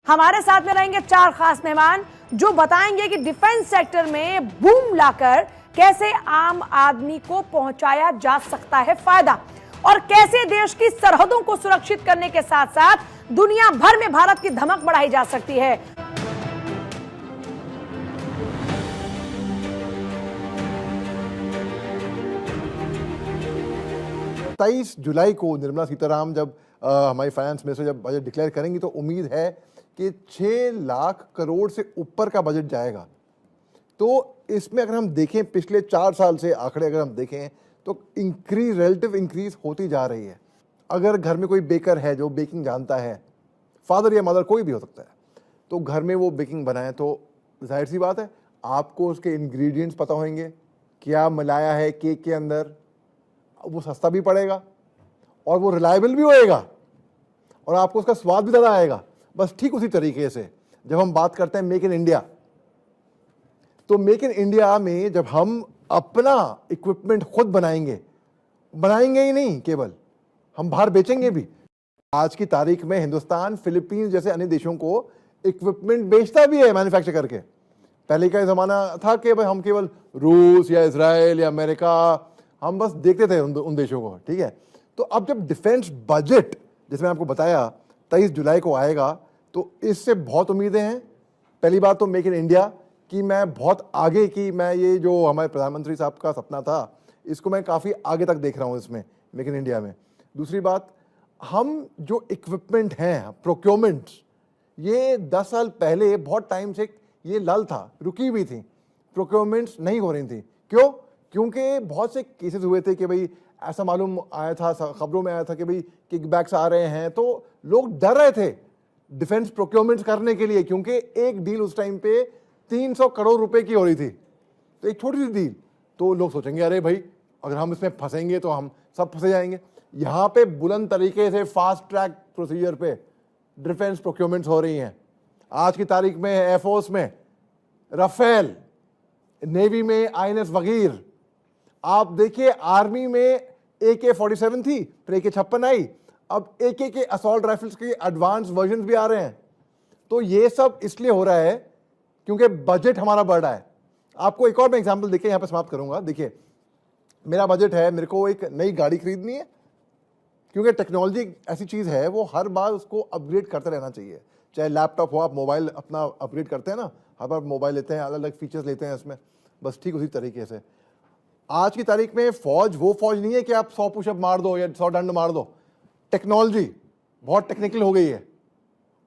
हमारे साथ में रहेंगे 4 खास मेहमान जो बताएंगे कि डिफेंस सेक्टर में बूम लाकर कैसे आम आदमी को पहुंचाया जा सकता है फायदा और कैसे देश की सरहदों को सुरक्षित करने के साथ साथ दुनिया भर में भारत की धमक बढ़ाई जा सकती है। 27 जुलाई को निर्मला सीताराम जब हमारी फाइनेंस मिनिस्टर जब बजट डिक्लेयर करेंगी तो उम्मीद है कि 6 लाख करोड़ से ऊपर का बजट जाएगा। तो इसमें अगर हम देखें पिछले 4 साल से आंकड़े अगर हम देखें तो रिलेटिव इंक्रीज होती जा रही है। अगर घर में कोई बेकर है जो बेकिंग जानता है, फादर या मदर कोई भी हो सकता है, तो घर में वो बेकिंग बनाए तो जाहिर सी बात है आपको उसके इंग्रेडिएंट्स पता होंगे, क्या मिलाया है केक के अंदर, वो सस्ता भी पड़ेगा और वो रिलायबल भी होएगा और आपको उसका स्वाद भी ज़्यादा आएगा। बस ठीक उसी तरीके से जब हम बात करते हैं मेक इन इंडिया, तो मेक इन इंडिया में जब हम अपना इक्विपमेंट खुद बनाएंगे ही नहीं, केवल हम बाहर बेचेंगे भी। आज की तारीख में हिंदुस्तान फिलीपींस जैसे अन्य देशों को इक्विपमेंट बेचता भी है मैन्युफैक्चर करके। पहले का जमाना था कि भाई हम केवल रूस या इजराइल या अमेरिका हम बस देखते थे उन देशों को, ठीक है। तो अब जब डिफेंस बजट जिसमें आपको बताया 23 जुलाई को आएगा तो इससे बहुत उम्मीदें हैं। पहली बात तो मेक इन इंडिया कि मैं बहुत आगे की, मैं ये जो हमारे प्रधानमंत्री साहब का सपना था इसको मैं काफ़ी आगे तक देख रहा हूँ इसमें मेक इन इंडिया में। दूसरी बात, हम जो इक्विपमेंट हैं प्रोक्योरमेंट्स, ये 10 साल पहले बहुत टाइम से ये लल था, रुकी हुई थी, प्रोक्योरमेंट्स नहीं हो रही थी। क्यों? क्योंकि बहुत से केसेस हुए थे कि भाई ऐसा मालूम आया था, खबरों में आया था कि भाई किकबैक्स आ रहे हैं, तो लोग डर रहे थे डिफेंस प्रोक्योरमेंट्स करने के लिए, क्योंकि एक डील उस टाइम पे 300 करोड़ रुपए की हो रही थी, तो एक छोटी सी डील। तो लोग सोचेंगे अरे भाई अगर हम इसमें फंसेंगे तो हम सब फंसे जाएंगे। यहाँ पे बुलंद तरीके से फास्ट ट्रैक प्रोसीजर पे डिफेंस प्रोक्योरमेंट्स हो रही हैं। आज की तारीख में एयरफोर्स में राफेल, नेवी में INS वगीर, आप देखिए आर्मी में AK-47 थी, फिर AK-56 आई, अब AK के असॉल्ट राइफल्स के एडवांस वर्जन भी आ रहे हैं। तो ये सब इसलिए हो रहा है क्योंकि बजट हमारा बढ़ रहा है। आपको एक और मैं एग्जांपल देखिए, यहां पे समाप्त करूंगा। देखिए मेरा बजट है, मेरे को एक नई गाड़ी खरीदनी है, क्योंकि टेक्नोलॉजी ऐसी चीज है वो हर बार उसको अपग्रेड करते रहना चाहिए। चाहे लैपटॉप हो, आप मोबाइल अपना अपग्रेड करते हैं ना, हर बार मोबाइल लेते हैं, अलग अलग फीचर्स लेते हैं इसमें, बस ठीक उसी तरीके से आज की तारीख में फौज वो फौज नहीं है कि आप 100 पुशअप मार दो या 100 दंड मार दो। टेक्नोलॉजी बहुत टेक्निकल हो गई है,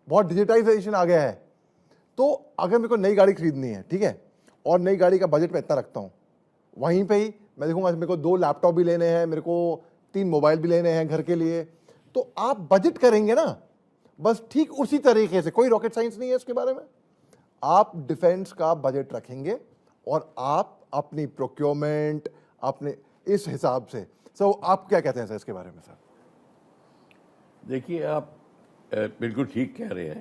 बहुत डिजिटाइजेशन आ गया है। तो अगर मेरे को नई गाड़ी खरीदनी है, ठीक है, और नई गाड़ी का बजट मैं इतना रखता हूं, वहीं पे ही मैं देखूंगा मेरे को 2 लैपटॉप भी लेने हैं, मेरे को 3 मोबाइल भी लेने हैं घर के लिए, तो आप बजट करेंगे ना, बस ठीक उसी तरीके से। कोई रॉकेट साइंस नहीं है इसके बारे में। आप डिफेंस का बजट रखेंगे और आप अपनी प्रोक्योरमेंट अपने इस हिसाब से। सो आप क्या कहते हैं सर इसके बारे में? सर देखिए, आप बिल्कुल ठीक कह रहे हैं।